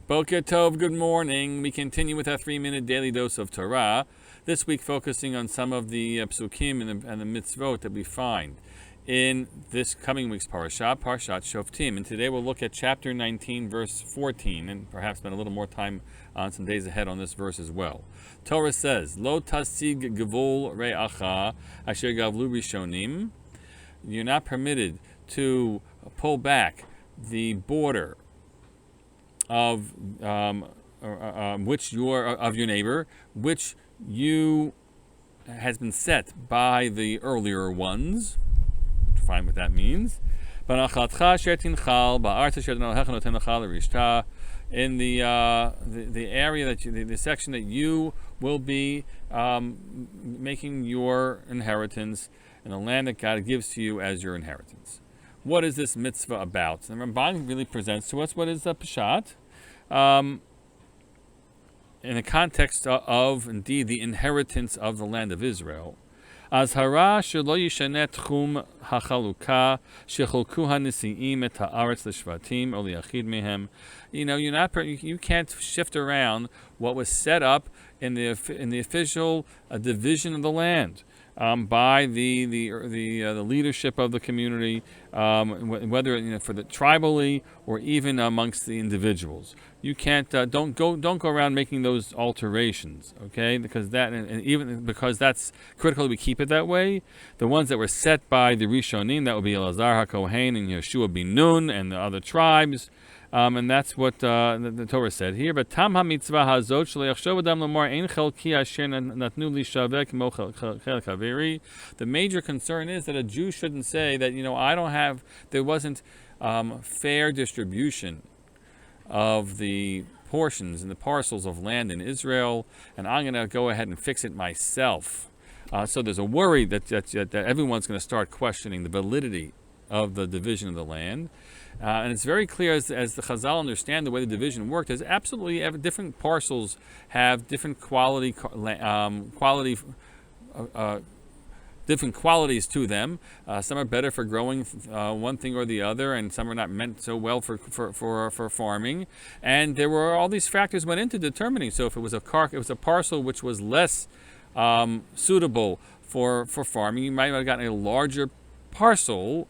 Boker Tov, good morning. We continue with our 3-minute daily dose of Torah. This week focusing on some of the psukim and the mitzvot that we find in this coming week's Parashat Shoftim. And today we'll look at chapter 19, verse 14, and perhaps spend a little more time on some days ahead on this verse as well. Torah says, Lo tasig gevul re'acha asher gavlu rishonim. You're not permitted to pull back the border of your neighbor, which you has been set by the earlier ones. Define what that means. In the area that the section that you will be making your inheritance in the land that God gives to you as your inheritance. What is this mitzvah about? And Ramban really presents to us what is the Peshat. In the context of, indeed, the inheritance of the land of Israel. Azhara shelo yishaneh tchum hachaluka shecholku hanisiim et haaretz l'shvatim or liyachid mehem. You can't shift around what was set up in the official division of the land. By the leadership of the community, whether for the tribally or even amongst the individuals. You can't don't go around making those alterations, okay? Because that's critical. We keep it that way. The ones that were set by the Rishonim, that would be Elazar HaKohen and Yeshua bin Nun and the other tribes. And that's what the Torah said here. But tam ha-mitzvah hazot shelo adam lomar ein chelki asher natnu li shaveh kmo chel kaveri. The major concern is that a Jew shouldn't say that, there wasn't fair distribution of the portions and the parcels of land in Israel, and I'm going to go ahead and fix it myself. So there's a worry that everyone's going to start questioning the validity of the division of the land. And it's very clear as the Chazal understand the way the division worked, is absolutely different parcels have different different qualities to them. Some are better for growing one thing or the other, and some are not meant so well for farming. And there were all these factors went into determining. So if it was a parcel which was less suitable for farming, you might have gotten a larger parcel,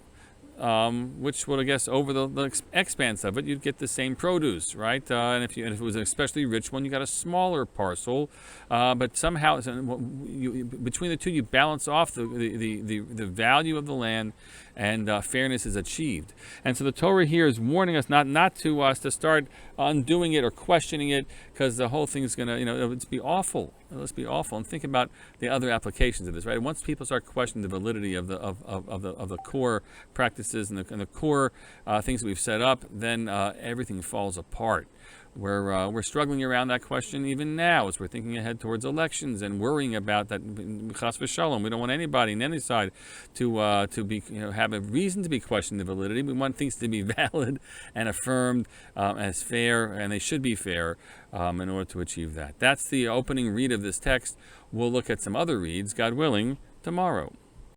which would, I guess, over the expanse of it, you'd get the same produce, right? And if it was an especially rich one, you got a smaller parcel. But somehow, between the two, you balance off the value of the land, and fairness is achieved. And so the Torah here is warning us not to start undoing it or questioning it, because the whole thing is going to, let's be awful. Let's be awful, and think about the other applications of this, right? Once people start questioning the validity of the core practices and the core things that we've set up, then everything falls apart. We're struggling around that question even now as we're thinking ahead towards elections and worrying about that. Chas v'shalom, we don't want anybody on any side to be have a reason to be questioning the validity. We want things to be valid and affirmed as fair, and they should be fair in order to achieve that. That's the opening read of this text. We'll look at some other reads, God willing, tomorrow.